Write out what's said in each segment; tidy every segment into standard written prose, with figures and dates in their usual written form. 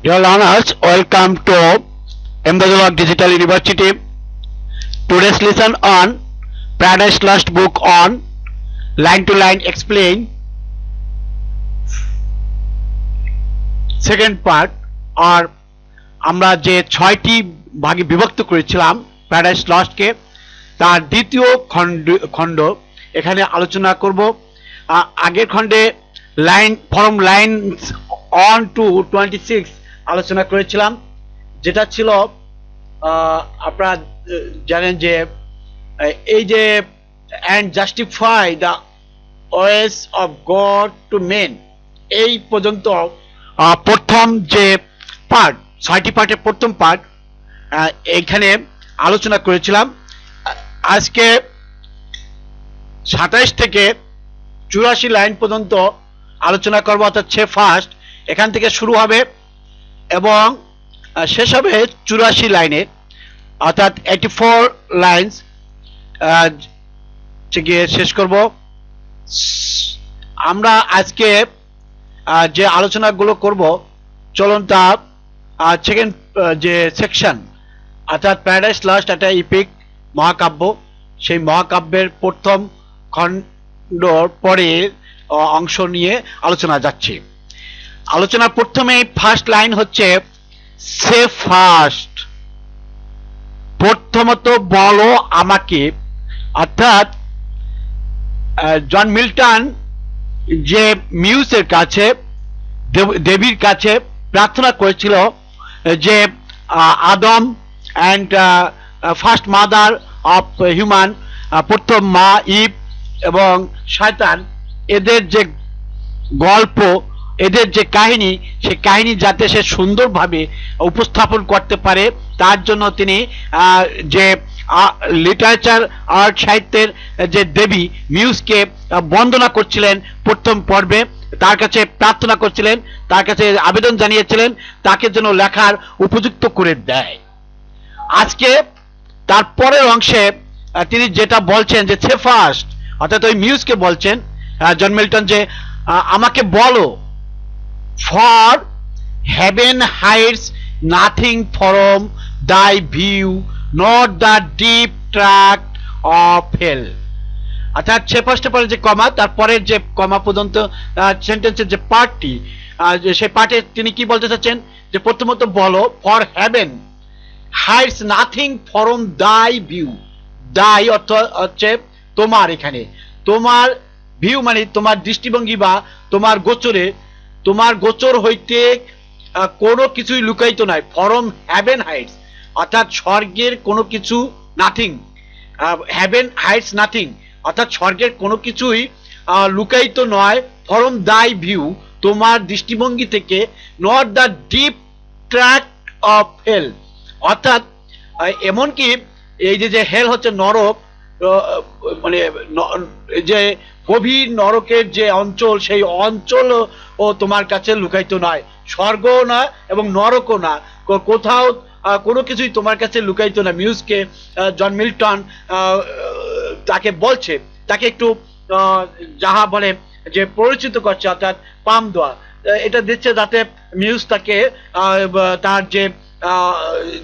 Dear learners, welcome to Embassy Digital University. Today's lesson on Paradise Lost book on line to line explain second part আর আমরা যে 6টি ভাগে বিভক্ত করেছিলাম paradise লস্টকে তার দ্বিতীয় খণ্ড এখানে আলোচনা করব। আগের খণ্ডে লাইন ফ্রম লাইনস 1 to 26 আলোচনা করেছিলাম, যেটা ছিল আপনারা জানেন যে এই যে and justify the ways of God to men, এই পর্যন্ত প্রথম যে পার্ট 6টি পার্টের প্রথম পার্ট এইখানে আলোচনা করেছিলাম। আজকে 27 থেকে 84 লাইন পর্যন্ত আলোচনা করব, অর্থাৎ ফার্স্ট এখান থেকে শুরু হবে এবং শেষ হবে 84 লাইনে, অর্থাৎ 84 লাইন্স গিয়ে শেষ করব। আমরা আজকে যে আলোচনাগুলো করব চলুন তা সেকেন্ড যে সেকশন, অর্থাৎ প্যারাডাইস লস্ট একটা ইপিক মহাকাব্য, সেই মহাকাব্যের প্রথম খণ্ডর পরে অংশ নিয়ে আলোচনা যাচ্ছে। আলোচনার প্রথমে ফার্স্ট লাইন হচ্ছে সে ফার্স্ট, প্রথমত বলো আমাকে, অর্থাৎ জন মিল্টন যে মিউসের কাছে দেবীর কাছে প্রার্থনা করেছিল যে Adam and first mother of human, প্রথম মা ইভ এবং শয়তান, এদের যে গল্প, এদের যে কাহিনী, সেই কাহিনী যাতে সে সুন্দরভাবে উপস্থাপন করতে পারে তার জন্য তিনি যে লিটারেচার আর্ট সাহিত্যের যে দেবী মিউসকে বন্দনা করছিলেন প্রথম পর্বে, তার কাছে প্রার্থনা করছিলেন, তার কাছে আবেদন জানিয়েছিলেন তাকে যেন লেখার উপযুক্ত করে দেয়। আজকে তার পরের অংশে তিনি যেটা বলছেন যে সে ফার্স্ট, অর্থাৎ ওই মিউসকে বলছেন জন মিল্টন যে আমাকে বলো, for heaven hides nothing from thy view not the deep tract of hell, অর্থাৎ সে ফার্স্টের পরে যে কমা, তারপরের যে কমা পর্যন্ত সেন্টেন্সের যে পার্টটি, সেই পার্টে তিনি কি বলতে চাচ্ছেন যে প্রথমত বলো, for heaven hides nothing from thy view, thy অর্থ হচ্ছে তোমার, এখানে তোমার ভিউ মানে তোমার দৃষ্টিভঙ্গি বা তোমার গোচরে, তোমার গোচর হইতে কোনো কিছুই লুকায়িত নাই। ফরম হ্যাভেন হাইটস, অর্থাৎ স্বর্গের কোনো কিছু নাথিং, হ্যাভেন হাইটস নাথিং, অর্থাৎ স্বর্গের কোনো কিছুই লুকায়িত নয়। ফরম দাই ভিউ, তোমার দৃষ্টিভঙ্গি থেকে, not the deep tract of hell, অর্থাৎ এমনকি এই যে হেল হচ্ছে নরক, মানে যে গভীর নরকের যে অঞ্চল, সেই অঞ্চল ও তোমার কাছে লুকায়িত নয়, স্বর্গও না এবং নরকও না, কোথাও কোনো কিছুই তোমার কাছে লুকায়িত না। মিউসকে জন মিল্টন তাকে বলছে, তাকে একটু যাহা বলে যে পরিচিত করছে, অর্থাৎ পাম দেওয়া, এটা দিচ্ছে যাতে মিউস তাকে তার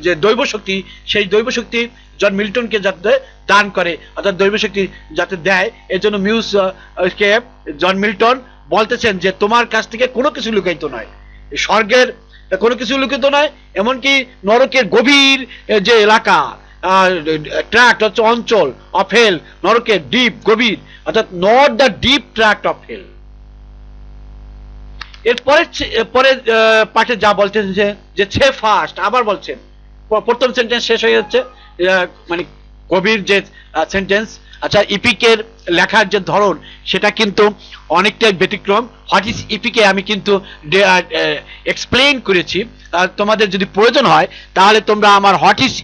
যে দৈব শক্তি, সেই দৈব শক্তি জন মিল্টনকে যাতে দান করে, অর্থাৎ দৈব শক্তি যাতে দেয়, এর জন্য মিউস কে জন মিল্টন বলতেছেন যে তোমার কাছ থেকে কোনো কিছু লুকায়িত নয়, স্বর্গের কোনো কিছু লুকিত নয়, এমনকি নরকের গভীর যে এলাকা, ট্র্যাক্ট হচ্ছে অঞ্চল, অফ হেল নরকের ডিপ গভীর, অর্থাৎ not the deep tract of hell. এরপরে পাঠে যা বলছেন যে সে ফার্স্ট, আবার বলছেন, প্রথম সেন্টেন্স শেষ হয়ে যাচ্ছে, মানে গভীর যে সেন্টেন্স। আচ্ছা, ইপিকের লেখার যে ধরন সেটা কিন্তু অনেকটাই ব্যতিক্রম। হোয়াট ইজ ইপিকে আমি কিন্তু এক্সপ্লেইন করেছি, তোমাদের যদি প্রয়োজন হয় তাহলে তোমরা আমার হোয়াট ইজ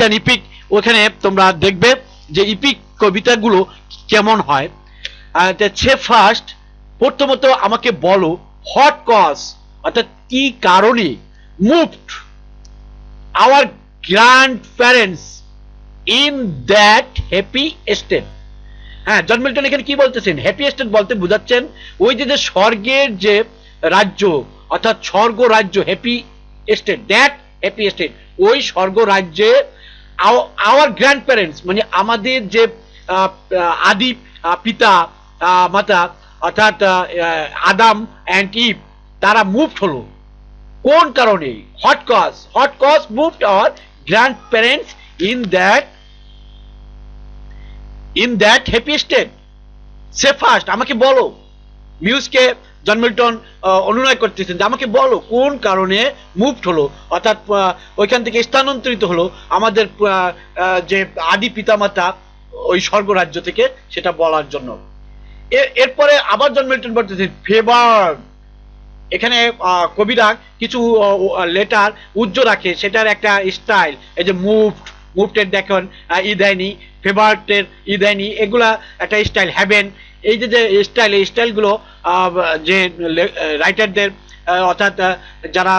অ্যান ইপিক ওখানে তোমরা দেখবে যে ইপিক কবিতাগুলো কেমন হয়। সে ফার্স্ট, প্রথমত আমাকে বলো, হোয়াট কজ, অর্থাৎ কি কারণে, moved our grand parents in that happy state. হ্যাঁ, জন মিল্টন এখানে কি বলতেছেন, হ্যাপি স্টেট বলতে বোঝাচ্ছেন ওই যে স্বর্গের যে রাজ্য, অর্থাৎ স্বর্গ রাজ্য, happy state, that happy state, ওই স্বর্গ রাজ্যে আওয়ার গ্র্যান্ড প্যারেন্টস মানে আমাদের যে আদি পিতা মাতা অর্থাৎ আদাম অ্যান্ড ইভ তারা মুভড হলো। কোন কারণে? What cause moved our grand parents in that happy state. Say first, আমাকে বলো। মিউজকে জন মিল্টন অনুনয় করতেছেন যে আমাকে বলো কোন কারণে মুভড হলো, অর্থাৎ ওইখান থেকে স্থানান্তরিত হলো আমাদের যে আদি পিতামাতা ওই স্বর্গ রাজ্য থেকে, সেটা বলার জন্য। এরপরে আবার জন মিল্টন বলতেছেন ফেভার। এখানে কবিরা কিছু লেটার উজ্জ্ব রাখে, সেটার একটা স্টাইল, এই যে মুভডের দেখেন ই দেয়নি, ফেভারেটের ই দেয়নি, এগুলা একটা স্টাইল। হ্যাভেন, এই যে স্টাইল, এই স্টাইলগুলো যে রাইটারদের অর্থাৎ যারা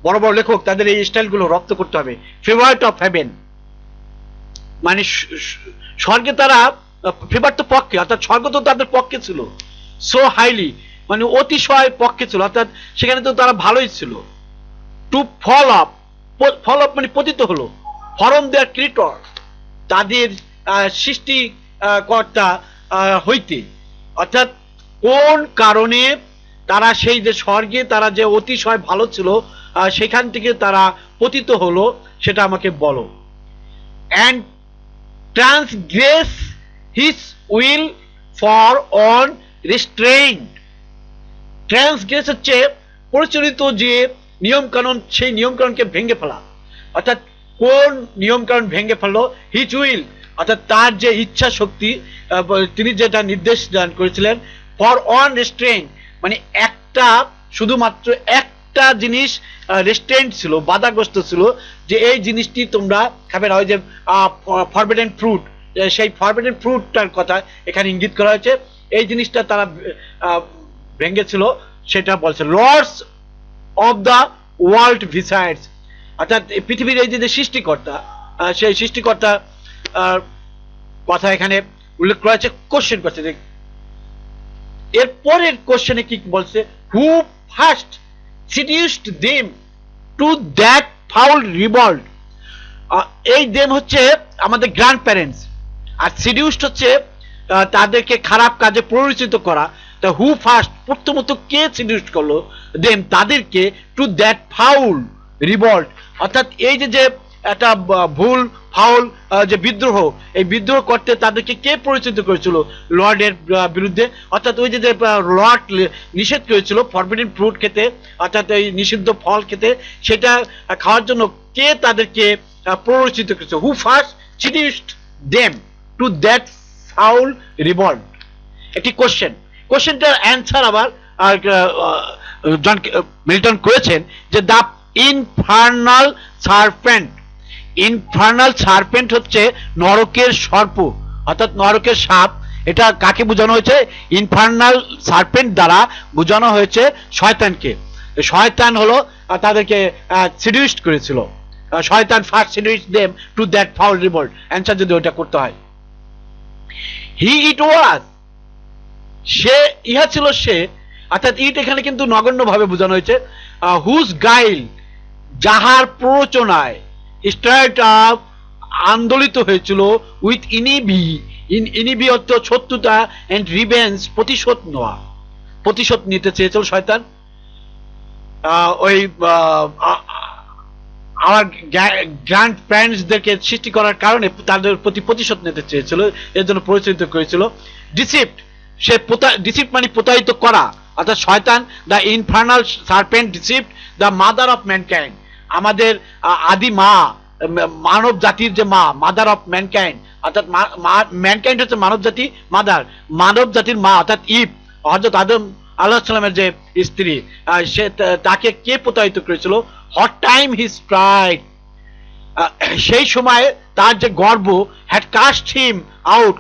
বড় বড় লেখক তাদের এই স্টাইলগুলো রপ্ত করতে হবে। ফেভারিট অফ হ্যাভেন মানে স্বর্গে তারা, ফেভার তো পক্ষে, অর্থাৎ স্বর্গ তো তাদের পক্ষে ছিল, সো হাইলি মানে অতিশয় পক্ষে ছিল, অর্থাৎ সেখানে তো তারা ভালোই ছিল। টু ফল আপ মানে পতিত হলো। ফরম দেয়ার ক্রিয়েটর, তাদের সৃষ্টিকর্তা হইতে, অর্থাৎ কোন কারণে তারা সেই যে স্বর্গে তারা যে অতিশয় ভালো ছিল সেখান থেকে তারা পতিত হলো সেটা আমাকে বলো। And transgress his will for one restrained. Transgress হচ্ছে পরিচালিত যে নিয়ম কানুন, সেই নিয়ম কানুনকে ভেঙে ফেলা। অর্থাৎ কোন নিয়ম কানুন ভেঙে ফেললো? হিজ উইল, অর্থাৎ তার যে ইচ্ছা শক্তি, তিনি যেটা নির্দেশ দান করেছিলেন। ফর অন রেস্ট্রেইন মানে একটা, শুধুমাত্র একটা জিনিস রেস্ট্রেন্ট ছিল, বাধাগ্রস্ত ছিল, যে এই জিনিসটি তোমরা খাবে না। ওই যে ফরবিডেন ফ্রুট, সেই ফরবিডেন ফ্রুটটার কথা এখানে ইঙ্গিত করা হয়েছে। এই জিনিসটা তারা ভেঙেছিল, সেটা বলছে। লর্ডস অফ দ্য ওয়ার্ল্ড ভিসাইডস, অর্থাৎ পৃথিবীর এই যে সৃষ্টিকর্তা, সেই সৃষ্টিকর্তা কথা এখানে উল্লেখ করা হয়েছে। কোশ্চেন করছে, এরপরের কোশ্চেনে কি বলছে? Who first seduced them to that foul revolt. এই দেম হচ্ছে আমাদের গ্র্যান্ড প্যারেন্টস, আর সিডিউসড হচ্ছে তাদেরকে খারাপ কাজে প্ররোচিত করা। তা হু ফার্স্ট, প্রথমত কে সিডিউসড করলো দেম, তাদেরকে, টু দ্যাট ফাউল রিভল্ট, অর্থাৎ এই যে একটা ভুল ফাউল যে বিদ্রোহ, এই বিদ্রোহ করতে তাদেরকে কে পরিচিত করেছিল? লর্ডের বিরুদ্ধে। অর্থাৎ ওই যে লর্ড নিষেধ করেছিল ফরবিডেন ফ্রুট খেতে, অর্থাৎ এই নিষিদ্ধ ফল খেতে, সেটা খাওয়ার জন্য কে তাদেরকে প্ররোচিত করেছে? Who first seduced them to that foul revolt. একটি কোশ্চেন, কোশ্চেনটার অ্যান্সার আবার জন মিল্টন করেছেন যে the infernal serpent. Infernal serpent হচ্ছে নরকের সর্প, অর্থাৎ নরকের সাপ। এটা কাকে বোঝানো হয়েছে? ইনফার্নাল সার্পেন্ট দ্বারা বোঝানো হয়েছে শয়তানকে। শয়তান হলো তাদেরকে সিডিউসড করেছিল। শয়তান first seduced them to that foul revolt. Answer যদি ওটা করতে হয়, হি ইট ওয়াজ, সে, ইহা ছিল সে, অর্থাৎ ইট এখানে কিন্তু নগণ্য ভাবে বোঝানো হয়েছে। হুজ গাইল, যাহার প্ররোচনায়, স্টার্ট আপ, আন্দোলিত হয়েছিল, উইথ ইনিবি অর্থ শত্রুতা, এন্ড রিভেঞ্জ, প্রতিশোধ নেওয়া, প্রতিশোধ নিতে চেয়েছিল শয়তান। ওই আমার গ্র্যান্ড প্যারেন্টসদেরকে সৃষ্টি করার কারণে তাদের প্রতি প্রতিশোধ নিতে চেয়েছিল, এর জন্য পরিচালিত করেছিল। ডিসিপ্ট, সে ডিসিপ্ট মানে প্রতারিত করা, অর্থাৎ শয়তান। The infernal serpent deceived the mother of mankind, আমাদের আদি মা, মানব জাতির যে মা, মাদার অফ ম্যানকাইন্ড, অর্থাৎ ম্যানকাইন্ড হচ্ছে মানব জাতি, মাদার মানব জাতির মা, অর্থাৎ ইভ, হযরত আদম আলাইহিস সালামের যে স্ত্রী, সে তাকে কে প্রতারিত করেছিল? হট টাইম হিজ প্রাইড, সেই সময় তার যে গর্ব, had cast him out,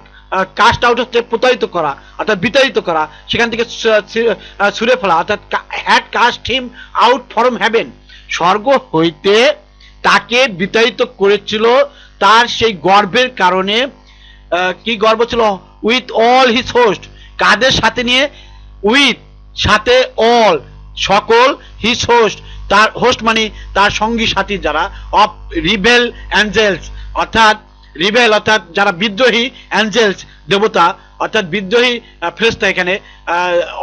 cast out হচ্ছে প্রতারিত করা, অর্থাৎ বিতাড়িত করা, সেখান থেকে ছুঁড়ে ফেলা, অর্থাৎ had cast him out from heaven, স্বর্গ হইতে তাকে বিতাড়িত করেছিল তার সেই গর্বের কারণে। কি গর্ব ছিল? উইথ অল হিজ হোস্ট, কাদের সাথে নিয়ে? উইথ, সাথে, অল, সকল হিজ হোস্ট, তার হোস্ট মানে তার সঙ্গী সাথী যারা, অফ রিবেল অ্যাঞ্জেলস, অর্থাৎ রিবেল অর্থাৎ যারা বিদ্রোহী, অ্যাঞ্জেলস দেবতা অর্থাৎ বিদ্রোহী ফেরেশতা, এখানে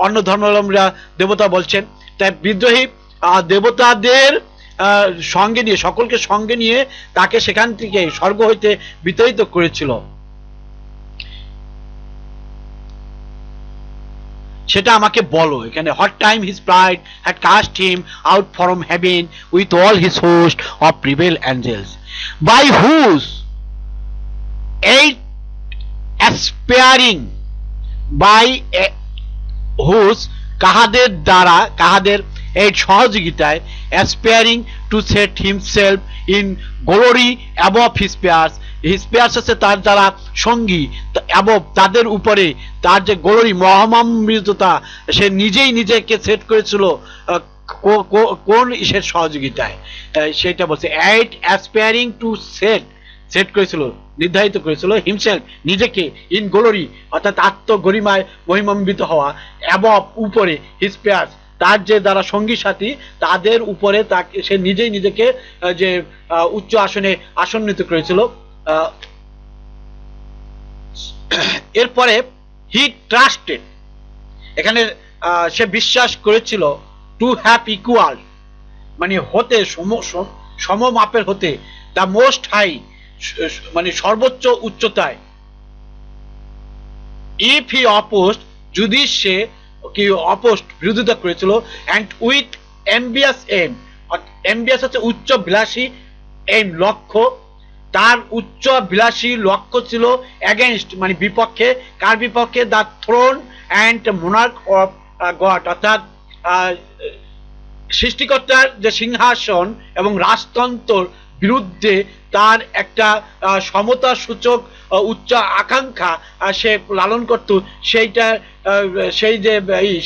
অন্য ধর্মাবলম্বীরা দেবতা বলছেন, তাই বিদ্রোহী দেবতাদের সঙ্গে নিয়ে, সকলকে সঙ্গে নিয়ে তাকে সেখান থেকে স্বর্গ হইতে বিতাড়িত করেছিল। সেটা আমাকে বলো এখানে। What time his pride had cast him out from heaven with all his host of rebel angels, by whose aid aspiring, by whose কাহাদের দ্বারা, কাহাদের এই সহযোগিতায়, aspiring to set himself in glory above his peers, his peers হচ্ছে তার যারা সঙ্গী, above তাদের উপরে, তার যে গ্লোরি মহামান্বিততা, সে নিজেই নিজেকে সেট করেছিল কোন ইসের সহযোগিতায়, সেটা বলছে। Eight aspiring to set, set করেছিল, নির্ধারিত করেছিল, হিমসেলফ নিজেকে, ইন গ্লোরি অর্থাৎ আত্মগরিমায় মহিমান্বিত হওয়া, অ্যাবভ উপরে, হিজ পেয়ার্স তার যে দ্বারা সঙ্গী সাথী তাদের উপরে, তাকে সে নিজেই নিজেকে যে উচ্চ আসনে আসন্নিত করেছিল। এরপরে হি ট্রাস্টেড, এখানে সে বিশ্বাস করেছিল, টু হ্যাভ ইকুয়াল মানে হতে, সমমাপের হতে, দ্য মোস্ট হাই মানে সর্বোচ্চ উচ্চতায়, ইফ হি অপোস্ট যদি সে কি অপোস্ট বিরোধিতা করেছিল, অ্যান্ড উইথ এমবিয়াস এম, এমবিয়াস হচ্ছে উচ্চ বিলাসী, এম লক্ষ্য, তার উচ্চ বিলাসী লক্ষ্য ছিল এগেনস্ট মানে বিপক্ষে, কার বিপক্ষে, the thrown and Monarch of god অর্থাৎ সৃষ্টিকর্তার যে সিংহাসন এবং রাজতন্ত্রর বিরুদ্ধে তার একটা সমতা সূচক উচ্চ আকাঙ্ক্ষা সে লালন করত, সেইটা সেই যে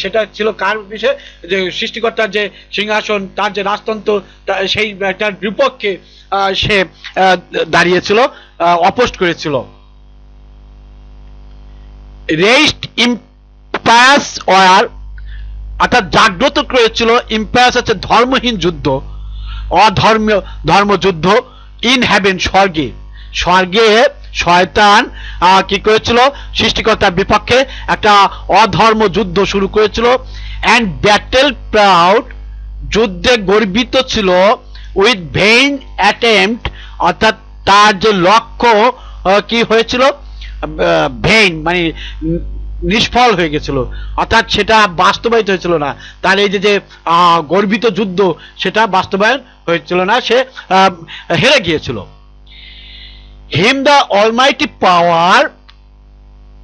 সেটা ছিল কার বিষয়ে, যে সৃষ্টিকর্তার যে সিংহাসন, তার যে রাজতন্ত্র, সেইটার বিপক্ষে সে দাঁড়িয়েছিল, অপোস্ট করেছিল। রেইজড ইম্পায়াস ওয়ার অর্থাৎ জাগ্রত করেছিল, ইম্পায়াস হচ্ছে ধর্মহীন যুদ্ধ, অধর্মীয় ধর্মযুদ্ধ, ইন হ্যাভেন স্বর্গে, স্বর্গে শয়তান কি করেছিল, সৃষ্টিকর্তার বিপক্ষে একটা অধর্ম যুদ্ধ শুরু করেছিল। অ্যান্ড ব্যাটেল প্রাউড যুদ্ধে গর্বিত ছিল, উইথ ভেইন অ্যাটেম্পট অর্থাৎ তার যে লক্ষ্য কি হয়েছিল, ভেইন মানে নিষ্ফল হয়ে গেছিল, অর্থাৎ সেটা বাস্তবায়িত হয়েছিল না, তার এই যে গর্বিত যুদ্ধ সেটা বাস্তবায়ন হয়েছিল না, সে হেরে গিয়েছিল। হিম দ্য অলমাইটি পাওয়ার,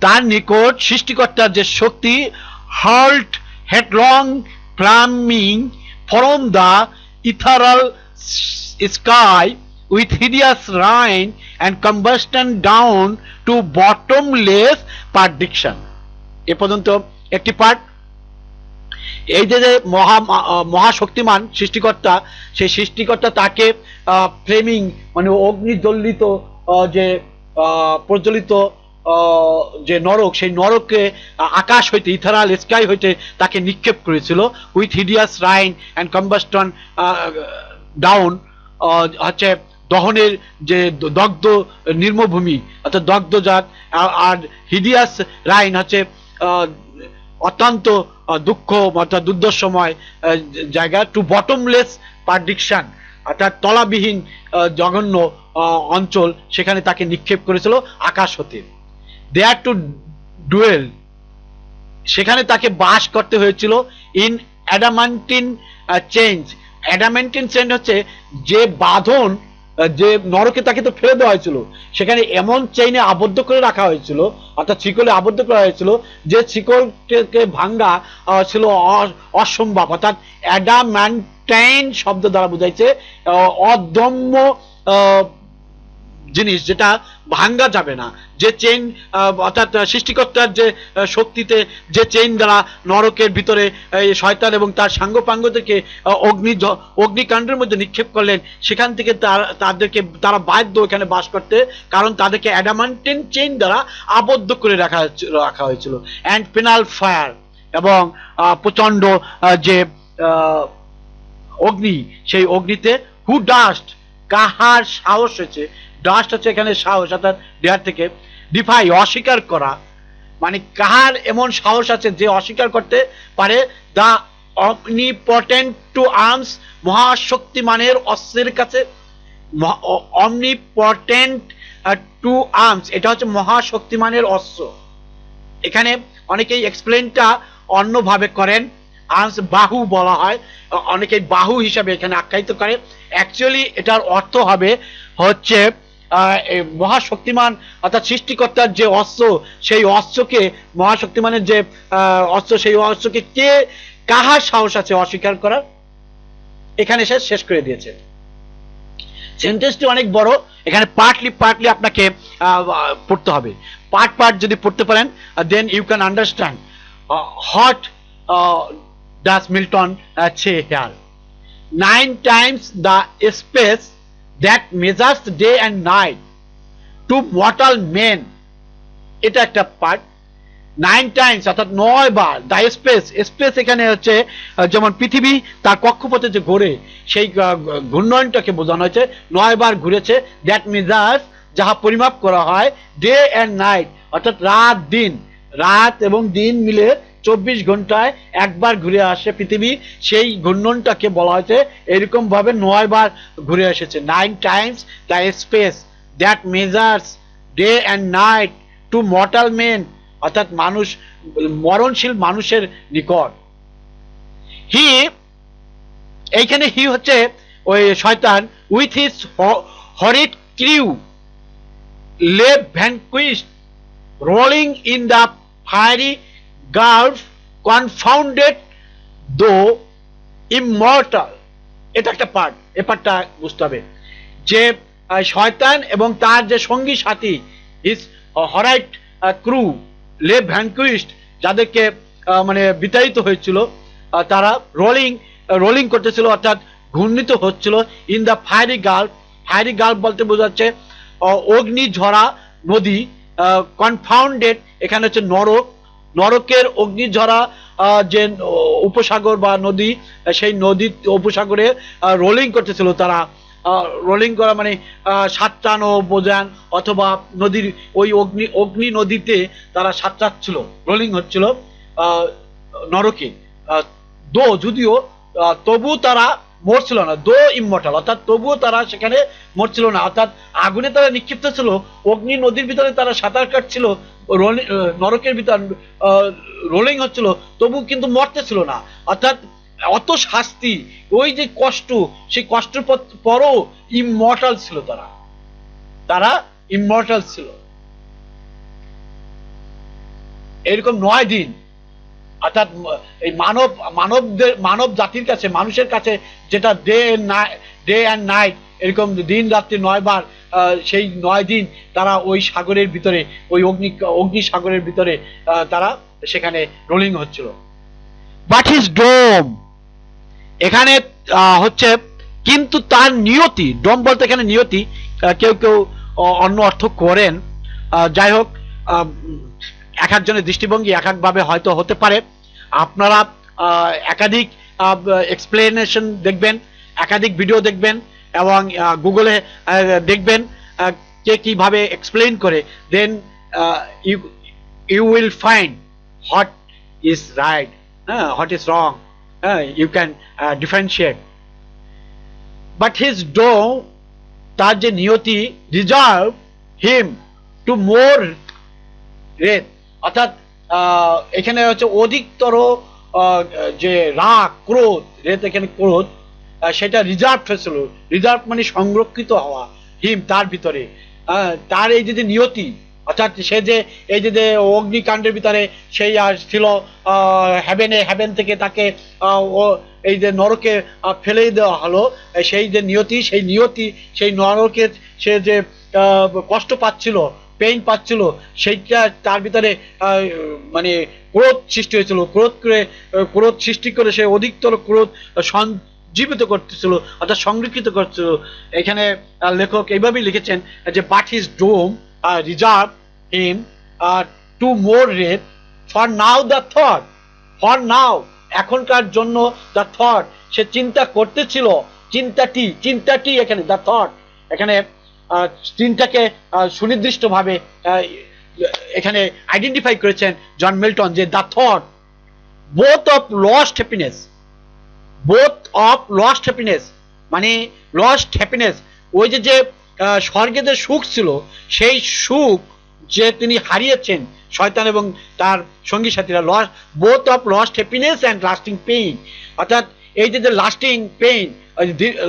তার নিকট সৃষ্টিকর্তার যে শক্তি, hurled headlong flaming from the ethereal sky with hideous ruin and combustion down to bottomless perdition. এ পর্যন্ত একটি পার্ট। এই যে মহাশক্তিমান সৃষ্টিকর্তা, সেই সৃষ্টিকর্তা তাকে ফ্লেমিং মানে অগ্নিজ্বলিত যে প্রজ্বলিত যে নরক, সেই নরককে আকাশ হইতে, ইথারাল স্কাই হইতে তাকে নিক্ষেপ করেছিল, with hideous ruin and combustion down হচ্ছে দহনের যে দগ্ধ নির্মভূমি অর্থাৎ দগ্ধজাত, আর হিডিয়াস রাইন হচ্ছে অত্যন্ত দুঃখ অর্থাৎ দুর্দশময় জায়গা, টু বটমলেস পারডিকশন অর্থাৎ তলাবিহীন জঘন্য অঞ্চল, সেখানে তাকে নিক্ষেপ করেছিল আকাশ হতে। দেয়ার টু ডুয়েল, সেখানে তাকে বাস করতে হয়েছিল, ইন অ্যাডামান্টিন চেঞ্জ, অ্যাডামান্টিন চেঞ্জ হচ্ছে যে বাঁধন, যে নরকে তাকে তো ফেলে দেওয়া হয়েছিল, সেখানে এমন চেইনে আবদ্ধ করে রাখা হয়েছিল অর্থাৎ শিকলে আবদ্ধ করা হয়েছিল যে শিকলকে ভাঙ্গা ছিল অসম্ভব, অর্থাৎ অ্যাডামান্টাইন শব্দ দ্বারা বোঝাইছে অদম্য জিনিস যেটা ভাঙ্গা যাবে না, যে চেইন অর্থাৎ সৃষ্টিকর্তার যে শক্তিতে যে চেইন দ্বারা নরকের ভিতরে শয়তান এবং তার সাঙ্গপাঙ্গদেরকে অগ্নিকাণ্ডের মধ্যে নিক্ষেপ করলেন, সেখান থেকে তারা বাধ্য এখানে বাস করতে, কারণ তাদেরকে অ্যাডামান্টিন চেইন দ্বারা আবদ্ধ করে রাখা হয়েছিল। অ্যান্ড পেনাল ফায়ার এবং প্রচণ্ড যে অগ্নি, সেই অগ্নিতে হু ডাস্ট, কাহার সাহস হয়েছে, ডাস্ট হচ্ছে এখানে সাহস অর্থাৎ ডেয়ার থেকে, ডিফাই অস্বীকার করা, মানে কাহার এমন সাহস আছে যে অস্বীকার করতে পারে, দা অমনিপটেন্ট টু আর্মস, মহাশক্তিমানের অস্ত্রের কাছে, অমনিপটেন্ট টু আর্মস এটা হচ্ছে মহাশক্তিমানের অস্ত্র। এখানে অনেকেই এক্সপ্লেনটা অন্যভাবে করেন, আর্মস বাহু বলা হয়, অনেকেই বাহু হিসাবে এখানে আখ্যায়িত করে, অ্যাকচুয়ালি এটার অর্থ হবে হচ্ছে মহাশক্তিমান অর্থাৎ সৃষ্টিকর্তার যে অস্ত্র, সেই অস্ত্রকে, মহাশক্তিমানের যে অস্ত্র, সেই অস্ত্রকে কে, কাহার সাহস আছে অস্বীকার করার, এখানে সে শেষ করে দিয়েছে। সেন্টেন্সটি অনেক বড়, এখানে পার্টলি আপনাকে পড়তে হবে। পার্ট যদি পড়তে পারেন, then you can understand what does Milton say here. 9 times the space that measures day and night to mortal men, এটা একটা পার্ট। 9 টাইমস অর্থাৎ 9 বার, দ্য স্পেস এখানে হচ্ছে যেমন পৃথিবী তার কক্ষপথে যে ঘোরে সেই ঘূর্ণয়নটাকে বোঝানো হয়েছে, 9 বার ঘুরেছে, দ্যাট মেজার্স যাহা পরিমাপ করা হয়, ডে অ্যান্ড নাইট অর্থাৎ রাত এবং দিন মিলে 24 ঘন্টায় একবার ঘুরে আসে পৃথিবী, সেই ঘূর্ণনটাকে বলা হয়েছে এরকম ভাবে 9 বার ঘুরে এসেছে। 9 times the space that measures day and night to mortal men অর্থাৎ মানুষ, মরণশীল মানুষের নিকট। হি, এইখানে হি হচ্ছে ওই শয়তান, with his horrid crew lay vanquished rolling in the fiery gulf confounded though immortal, এটা একটা পার্ট, এ পার্টটা বুঝতে হবে যে শয়তান এবং তার যে সঙ্গী সাথী, হিজ হরাইট ক্রু লে ভ্যানকুইস্ট, যাদেরকে মানে বিতাড়িত হয়েছিল, তারা রোলিং করতেছিল অর্থাৎ ঘূর্ণিত হচ্ছিল, ইন দ্য ফায়ারি গাল্ফ বলতে বোঝাচ্ছে অগ্নিঝরা নদী, কনফাউন্ডেড এখানে হচ্ছে নরকের অগ্নিঝরা যে উপসাগর বা নদী, সেই নদী উপসাগরে রোলিং করতেছিল তারা। রোলিং করা মানে সাঁতরানো বোঝান, অথবা নদীর ওই অগ্নি নদীতে তারা সাঁতরাচ্ছিল, রোলিং হচ্ছিল নরকে। যদিও তবু তারা মরছিল না, দো ইমমর্টাল অর্থাৎ তবুও তারা সেখানে মরছিল না, অর্থাৎ আগুনে তারা নিক্ষিপ্ত ছিল, অগ্নি নদীর ভিতরে তারা সাঁতার কাটছিল, নরকের ভিতর রোলিং হচ্ছিল, তবু কিন্তু মরতেছিল না, অর্থাৎ অত শাস্তি, ওই যে কষ্ট, সেই কষ্টের পরও ইমমর্টাল ছিল তারা ইমমর্টাল ছিল। এরকম 9 দিন অর্থাৎ এই মানব জাতির কাছে, মানুষের কাছে যেটা ডে অ্যান্ড নাইট, এরকম দিন রাত্রি 9 বার, সেই 9 দিন তারা ওই সাগরের ভিতরে, ওই অগ্নি সাগরের ভিতরে তারা সেখানে রোলিং হচ্ছিল। বাট হিজ ডোম, এখানে হচ্ছে কিন্তু তার নিয়তি, ডোম বলতে এখানে নিয়তি, কেউ অন্য অর্থ করেন, যাই হোক এক একজনের দৃষ্টিভঙ্গি এক একভাবে হয়তো হতে পারে। আপনারা একাধিক এক্সপ্লেনেশন দেখবেন, একাধিক ভিডিও দেখবেন এবং গুগলে দেখবেন কে কিভাবে এক্সপ্লেন করে, then you will find what is right, what is wrong, you can differentiate. But his doom, তার যে নিয়তি, reserve him to more wrath অর্থাৎ এখানে হচ্ছে অধিকতর যে রাগ, ক্রোধ, রেত এখানে ক্রোধ, সেটা রিজার্ভ হয়েছিল, রিজার্ভ মানে সংরক্ষিত হওয়া, হিম তার ভিতরে, তার এই যে নিয়তি অর্থাৎ সে যে এই যে অগ্নিকাণ্ডের ভিতরে সেই ছিল, হেভেন থেকে তাকে এই যে নরকে ফেলে দেওয়া হলো, সেই যে নিয়তি, সেই নরকে সে যে কষ্ট পাচ্ছিল, পেইন পাচ্ছিল, সেইটা তার ভিতরে মানে ক্রোধ সৃষ্টি হয়েছিল, ক্রোধ সৃষ্টি করে সে অধিকতর ক্রোধ জীবিত করতেছিল অর্থাৎ সংরক্ষিত করছিল। এখানে লেখক এইভাবেই লিখেছেন যে but his doom reserve him to more wrath, for now the thought, for now এখনকার জন্য দ্য থট, সে চিন্তা করতেছিল, চিন্তাটি এখানে দ্য থট, এখানে চিন্তাকে সুনির্দিষ্টভাবে এখানে আইডেন্টিফাই করেছেন জন মিল্টন, যে the thought both of lost happiness, মানে লস্ট হ্যাপিনেস, ওই যে স্বর্গে যে সুখ ছিল, সেই সুখ যে তিনি হারিয়েছেন, শয়তান এবং তার সঙ্গী সাথীরা, both of lost happiness and lasting pain, অর্থাৎ এই যে লাস্টিং পেইন,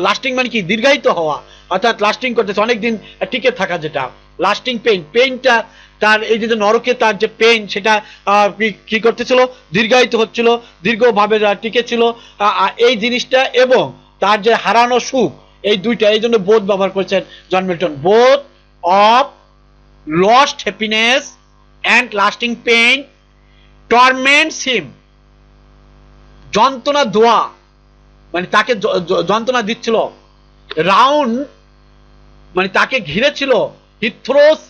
লাস্টিং মানে কি দীর্ঘায়িত হওয়া, অর্থাৎ লাস্টিং করতেছে অনেকদিন টিকে থাকা, যেটা লাস্টিং পেইনটা তার এই যে নরকে তার যে পেইন, সেটা কি করতেছিল, দীর্ঘায়িত হচ্ছিল, দীর্ঘভাবে টিকে ছিল এই জিনিসটা, এবং তার যে হারানো সুখ, এই দুইটা, এই জন্য বোধ ব্যবহার করেছেন John Milton, both of lost happiness and lasting pain torments him, যন্ত্রণা দোয়া, মানে তাকে যন্ত্রণা দিচ্ছিল, রাউন্ড মানে তাকে ঘিরে ছিল, হি থ্রোস,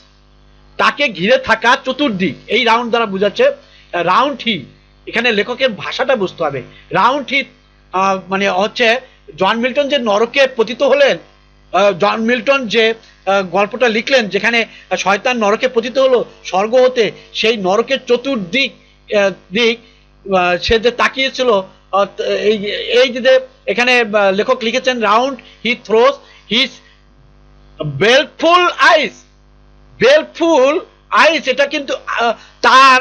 তাকে ঘিরে থাকা চতুর্দিক, এই রাউন্ড দ্বারা বোঝাচ্ছে রাউন্ড হি, এখানে লেখকের ভাষাটা বুঝতে হবে, রাউন্ড হি মানে হচ্ছে জন মিল্টন যে নরকে পতিত হলেন, জন মিল্টন যে গল্পটা লিখলেন যেখানে শয়তান নরকে পতিত হলো স্বর্গ হতে, সেই নরকের চতুর্দিক সে যে তাকিয়েছিল, এই যে এখানে লেখক লিখেছেন রাউন্ড হি থ্রোস হিজ বেলফুল আইস, এটা কিন্তু তার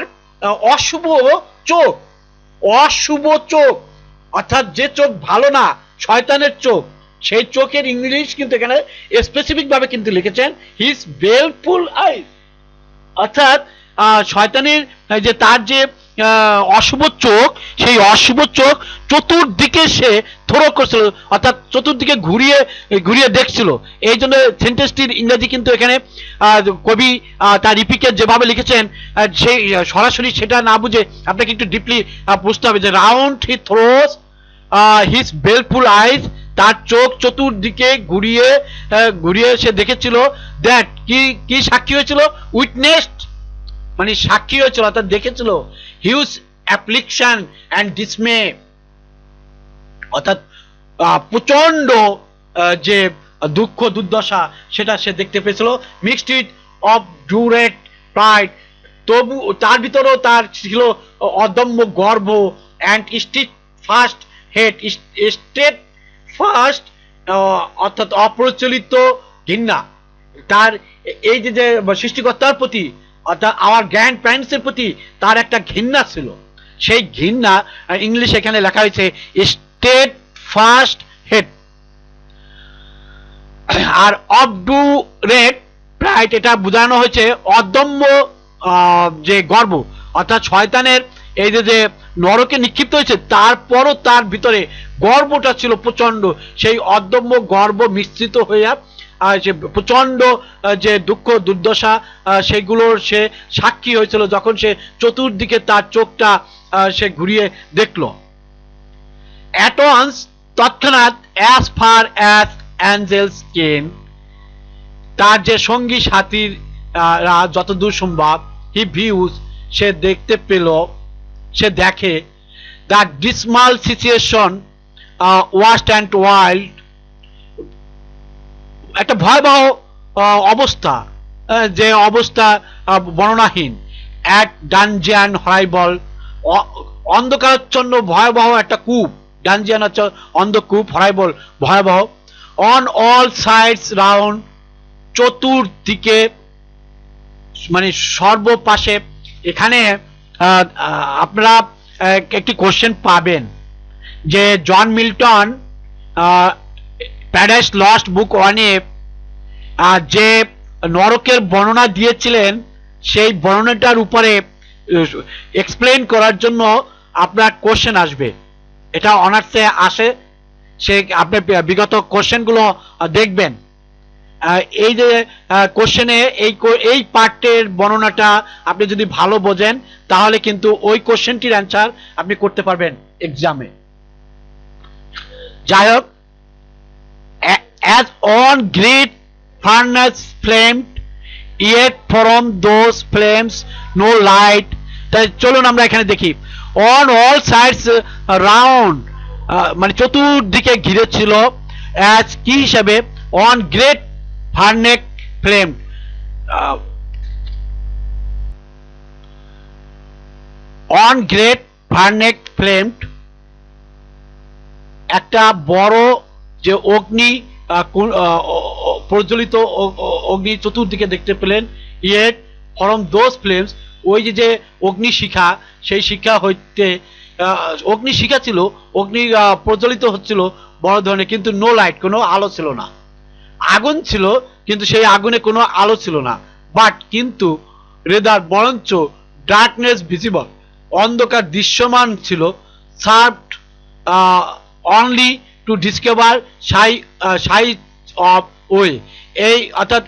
অশুভ চোখ, অর্থাৎ যে চোখ ভালো না, শয়তানের চোখ, সেই চোখের ইংলিশ কিন্তু এখানে স্পেসিফিক ভাবে কিন্তু লিখেছেন হিজ বেলফুল আইস, অর্থাৎ শয়তানের যে তার যে অশুভ চোখ, সেই অশুভ চোখ চতুর্দিকে সে থ্রো করছিল, অর্থাৎ চতুর্দিকে ঘুরিয়ে দেখছিল। এই জন্য সেন্টেন্সটির ইংরেজি কিন্তু এখানে কবি তার রিপিকে যেভাবে লিখেছেন, সেই সরাসরি সেটা না বুঝে আপনাকে একটু ডিপলি বুঝতে হবে যে রাউন্ড হি থ্রোস হিজ বেলফুল আইস, তার চোখ চতুর্দিকে ঘুরিয়ে সে দেখেছিল, দ্যাট কি সাক্ষী হয়েছিল, উইটনেসড মানে সাক্ষী হয়েছিল, অর্থাৎ দেখেছিল, হিউজ অ্যাফ্লিকশন অ্যান্ড ডিসমে, অর্থাৎ প্রচন্ড যে দুঃখ দুর্দশা সেটা সে দেখতে পেয়েছিল, মিক্সড উইথ অফ ডুরেট প্রাইড, তবু তার ভিতরেও তার ছিল অদম্য গর্ব, অ্যান্ড স্টেট ফার্স্ট অর্থাৎ অপ্রচলিত ঘৃণা, তার এই যে সৃষ্টিকর্তার প্রতি, অর্থাৎ আমার গ্র্যান্ড প্যারেন্টসের প্রতি তার একটা ঘৃণা ছিল, সেই ঘৃণা ইংলিশ এখানে লেখা হয়েছে স্টেট ফার্স্ট হেড, আর অবডুরেট প্রাইড এটা বোঝানো হয়েছে অদম্য যে গর্ব, অর্থাৎ শয়তানের এই যে নরকে নিক্ষিপ্ত হয়েছে, তারপরও তার ভিতরে গর্বটা ছিল প্রচন্ড, সেই অদম্য গর্ব মিশ্রিত হয়ে সে প্রচন্ড যে দুঃখ দুর্দশা সেগুলোর সে সাক্ষী হয়েছিল, যখন সে চতুর্দিকে তার চোখটা সে ঘুরিয়ে দেখলো। At once, তৎক্ষণাৎ, as far as angels came, তার যে সঙ্গী সাথীর যতদূর সম্ভব, he views, সে দেখতে পেল, সে দেখে, that dismal situation, worst and wild, একটা ভয়াবহ অবস্থা, যে অবস্থা বর্ণনাহীন, এক ডানজিয়ান হরাইবল, অন্ধকারাচ্ছন্ন ভয়াবহ একটা কূপ, ডানজিয়ান হচ্ছে অন্ধকূপ, হরাইবল ভয়াবহ, অন অল সাইডস রাউন্ড, চতুর্দিকে মানে সর্বপাশে। এখানে আপনারা একটি কোশ্চেন পাবেন যে John Milton paradise Lost book 1-এ যে নরকের বর্ণনা দিয়েছিলেন, সেই বর্ণনাটার উপরে এক্সপ্লেন করার জন্য আপনার কোশ্চেন আসবে, এটা অনার্সে আসে, সে আপনি বিগত কোশ্চেনগুলো দেখবেন, এই যে কোশ্চেনে এই পার্টের বর্ণনাটা আপনি যদি ভালো বোঝেন তাহলে কিন্তু ওই কোশ্চেনটির অ্যান্সার আপনি করতে পারবেন এক্সামে। যাই হোক, as on great furnace flamed, yet from those flames no light, তাই চলুন আমরা এখানে দেখি, অন অল সাইডস রাউন্ড, মানে চতুর্দিকে ঘিরে ছিল, অ্যাজ কি হিসাবে, on great furnace flame, on great furnace flame, একটা বড় যে অগ্নি প্রজ্বলিত অগ্নি চতুর্দিকে দেখতে পেলেন। ইয়েট ফ্রম দোজ ফ্লেমস, ওই যে অগ্নিশিখা, সেই শিখা হইতে, অগ্নিশিখা ছিল, অগ্নি প্রজ্বলিত হচ্ছিল বড় ধরনের, কিন্তু নো লাইট, কোনো আলো ছিল না। আগুন ছিল কিন্তু সেই আগুনে কোনো আলো ছিল না। বাট কিন্তু রেদার বরঞ্চ ডার্কনেস ভিজিবল, অন্ধকার দৃশ্যমান ছিল। Served only to discover size of way, এই অর্থাৎ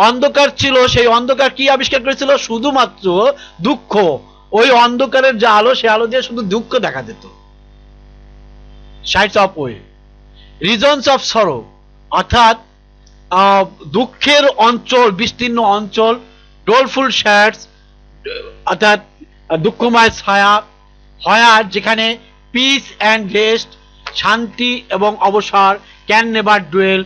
অন্ধকার ছিল, সেই অন্ধকার কি আবিষ্কার করেছিল, শুধুমাত্র দুঃখ। ওই অন্ধকারের যে আলো, সে আলো দিয়ে শুধু দুঃখ দেখা যেত। Sides of way, reasons of sorrow, অর্থাৎ দুঃখের অঞ্চল, বিস্তীর্ণ অঞ্চল। ডোলফুল শ্যাডস, অর্থাৎ দুঃখময় ছায়া, হয়ার যেখানে পিস অ্যান্ড রেস্ট, শান্তি এবং অবসর, ক্যান নেভার ডুয়েল,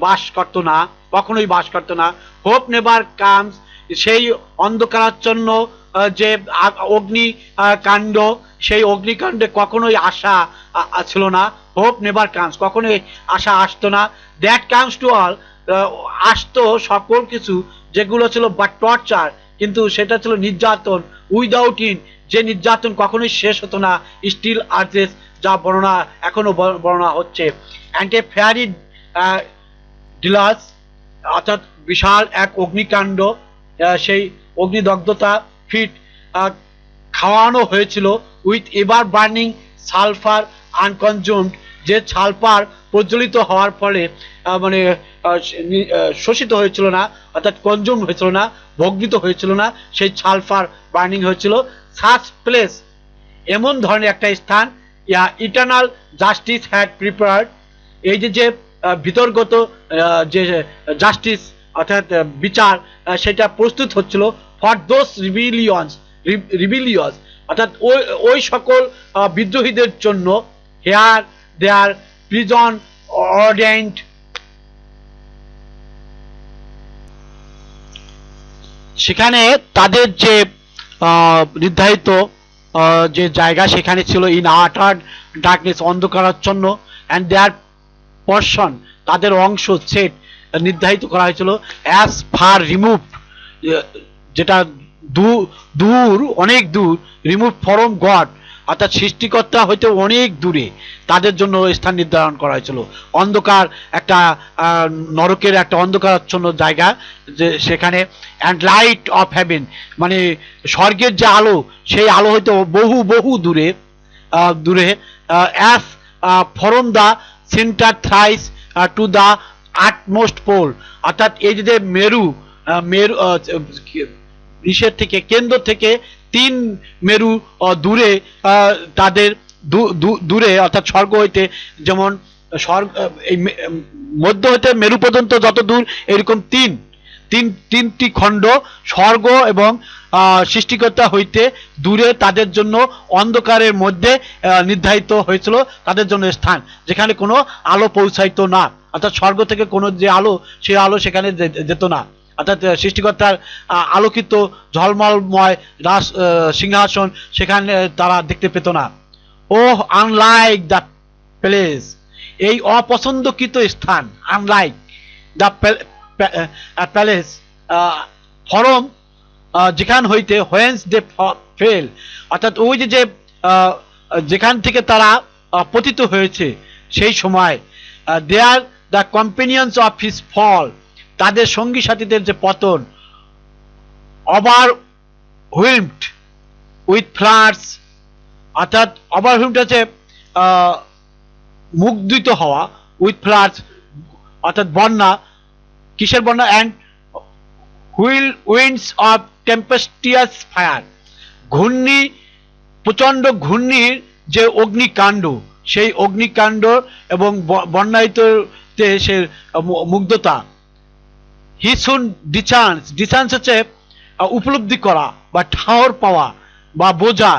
বাস করত না, কখনোই বাস করত না। হোপ নেভার কামস, সেই অন্ধকারাচ্ছন্ন যে অগ্নি কাণ্ড, সেই অগ্নিকাণ্ডে কখনোই আশা ছিল না। হোপ নেভার কামস, কখনোই আশা আসতো না। দ্যাট কামস টু অল, আসতো সকল কিছু যেগুলো ছিল, বাট টর্চার, কিন্তু সেটা ছিল নির্যাতন। উইদাউট ইন, যে নির্যাতন কখনোই শেষ হতো না। স্টিল আর্জেস, যা বর্ণনা এখনো বর্ণনা হচ্ছে। অ্যান্ড এ ফেয়ারি ডিলাস, অর্থাৎ বিশাল এক অগ্নিকাণ্ড, সেই অগ্নিদগ্ধতা ফিট খাওয়ানো হয়েছিল। উইথ এভার বার্নিং সালফার আনকনজিউমড, যে সালফার প্রজ্বলিত হওয়ার ফলে মানে শোষিত হয়েছিল না, অর্থাৎ কনজিউম হয়েছিল না, ভগ্নিত হয়েছিল না, সেই সালফার বার্নিং হয়েছিল। সাচ প্লেস, এমন ধরনের একটা স্থান, ইটার্নাল জাস্টিস হ্যাড প্রিপেয়ার্ড, এই যে বিতর্গত যে জাস্টিস অর্থাৎ বিচার, সেটা প্রস্তুত হচ্ছিল। ফর দোজ রিবিলিয়স, অর্থাৎ ওই সকল বিদ্রোহীদের জন্য। হেয়ার দেয়ার প্রিজন অর্ডেন্ড, সেখানে তাদের যে নির্ধারিত যে জায়গা, সেখানে ছিল ইন আটার ডার্কনেস, অন্ধকারাচ্ছন্ন। অ্যান্ড দেয়ার পর্শন, তাদের অংশ সেট, নির্ধারিত করা হয়েছিল। অ্যাজ ফার রিমুভ, যেটা দূর, অনেক দূর। রিমুভ ফ্রম গড, অর্থাৎ সৃষ্টিকর্তা হইতে অনেক দূরে তাদের জন্য স্থান নির্ধারণ করা হয়েছিল। অন্ধকার একটা নরকের একটা অন্ধকারাচ্ছন্ন জায়গা, যে সেখানে। অ্যান্ড লাইট অফ হেভেন, মানে স্বর্গের যে আলো, সেই আলো হইতে বহু বহু দূরে দূরে। As from the centre thrice to the utmost pole, অর্থাৎ এই যে মেরু, মেরু ইসের থেকে, কেন্দ্র থেকে 3 মেরু দূরে, তাদের দূরে, অর্থাৎ স্বর্গ হইতে যেমন স্বর্গ, এই মধ্য হইতে মেরু পর্যন্ত যত দূর, এরকম তিনটি খণ্ড, স্বর্গ এবং সৃষ্টিকর্তা হইতে দূরে, তাদের জন্য অন্ধকারের মধ্যে নির্ধারিত হয়েছিল তাদের জন্য স্থান, যেখানে কোনো আলো পৌঁছাইতো না। অর্থাৎ স্বর্গ থেকে কোনো যে আলো, সেই আলো সেখানে যেত না। অর্থাৎ সৃষ্টিকর্তার আলোকিত ঝলমলময় রাজ সিংহাসন সেখানে তারা দেখতে পেত না। ও আনলাইক দ্য প্লেস, এই অপছন্দকৃত স্থান, আনলাইক দ্য প্যালেস ফরম, যেখান হইতে হোয়েন্স দে ফেল, অর্থাৎ ওই যে যেখান থেকে তারা পতিত হয়েছে, সেই সময়। দেয়ার দ্য কম্পেনিয়ন্স অফ হিজ ফল, তাদের সঙ্গী সাথীদের যে পতন। ওভার হুইলড উইথ ফ্লাডস, অর্থাৎ ওভার হুইলড হচ্ছে মুগ্ধিত হওয়া, উইথ ফ্লাডস অর্থাৎ বন্যা, কিসের বন্যা। অ্যান্ড উইন্ডস অফ টেম্পেস্টিয়াস ফায়ার, ঘূর্ণি, প্রচণ্ড ঘূর্ণির যে অগ্নিকাণ্ড, সেই অগ্নিকাণ্ড এবং বন্যায়িত সে মুগ্ধতা। হি শুড ডিচান্স, ডিচান্স হচ্ছে উপলব্ধি করা বা ঠাওর পাওয়া বা বোঝা।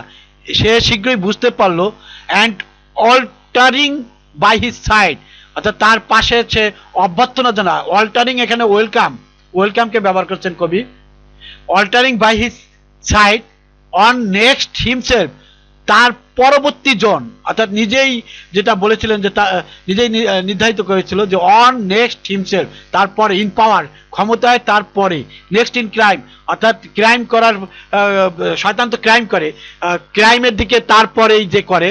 সে শীঘ্রই বুঝতে পারলো and weltering by his side, অর্থাৎ তার পাশে সে অভ্যর্থনা জানা। অল্টারিং এখানে ওয়েলকামকে ব্যবহার করছেন কবি। Weltering by his side one next himself, তার পরবর্তী জন, অর্থাৎ নিজেই যেটা বলেছিলেন যে নিজেই নির্ধারিত করেছিল যে অন নেক্সট হিমসেলফ, তারপরে ইন পাওয়ার, ক্ষমতায়, তারপরে নেক্সট ইন ক্রাইম, অর্থাৎ ক্রাইম করার, শয়তান তো ক্রাইম করে, ক্রাইমের দিকে তারপরেই যে করে,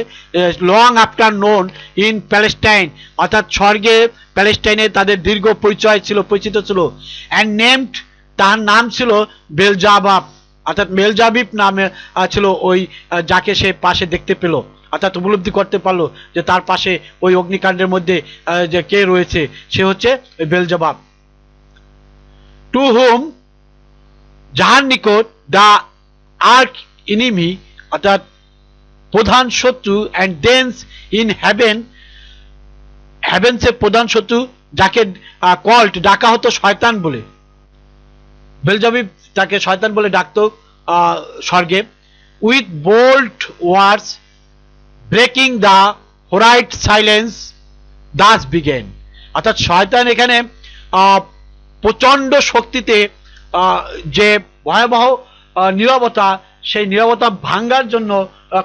long after known in Palestine, অর্থাৎ স্বর্গে প্যালেস্টাইনে তাদের দীর্ঘ পরিচিত ছিল। অ্যান্ড নেমড, তার নাম ছিল বেলজাবাব, অর্থাৎ মেলজাবিব নামে ছিল ওই যাকে সে পাশে দেখতে পেল, অর্থাৎ উপলব্ধি করতে পারলো যে তার পাশে ওই অগ্নিকাণ্ডের মধ্যে যে কে রয়েছে, সে হচ্ছে বেলজাবাব। টু হুম, যাহার নিকট দ্য আর্ক ইনিমি, অর্থাৎ প্রধান শত্রু, অ্যান্ড দেন্স ইন হেভেন্সের প্রধান শত্রু, যাকে কল্ট ডাকা হতো শয়তান বলে। বেলজাবিব তাকে শয়তান বলে ডাকতো স্বর্গে। With bold words breaking the horrid silence thus began, অর্থাৎ শয়তান এখানে প্রচণ্ড শক্তিতে যে ভয়াবহ নীরবতা, সেই নীরবতা ভাঙ্গার জন্য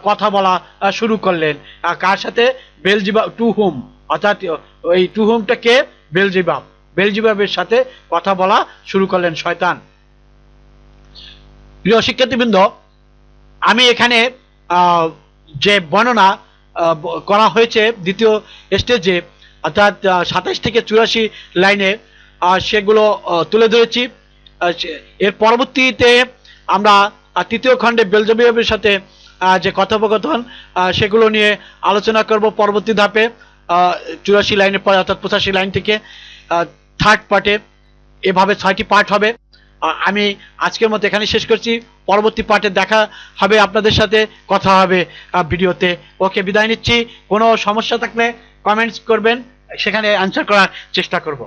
কথা বলা শুরু করলেন। কার সাথে? বেলজিবাব, টু হুম, অর্থাৎ এই টু হুমটা কে? বেলজিবাবের সাথে কথা বলা শুরু করলেন শয়তান। প্রিয় শিক্ষার্থীবৃন্দ, আমি এখানে যে বর্ণনা করা হয়েছে দ্বিতীয় স্টেজে, অর্থাৎ 27 থেকে 84 লাইনে, সেগুলো তুলে ধরেছি। এর পরবর্তীতে আমরা তৃতীয় খণ্ডে বেলজাবিবের সাথে যে কথোপকথন, সেগুলো নিয়ে আলোচনা করব পরবর্তী ধাপে, 84 লাইনের পরে, অর্থাৎ 85 লাইন থেকে থার্ড পার্টে। এভাবে 6টি পার্ট হবে। আমি আজকের মতো এখানে শেষ করছি। পরবর্তী পার্টে দেখা হবে আপনাদের সাথে, কথা হবে ভিডিওতে। ওকে, বিদায় নিচ্ছি। কোনো সমস্যা থাকলে কমেন্টস করবেন, সেখানে অ্যান্সার করার চেষ্টা করব।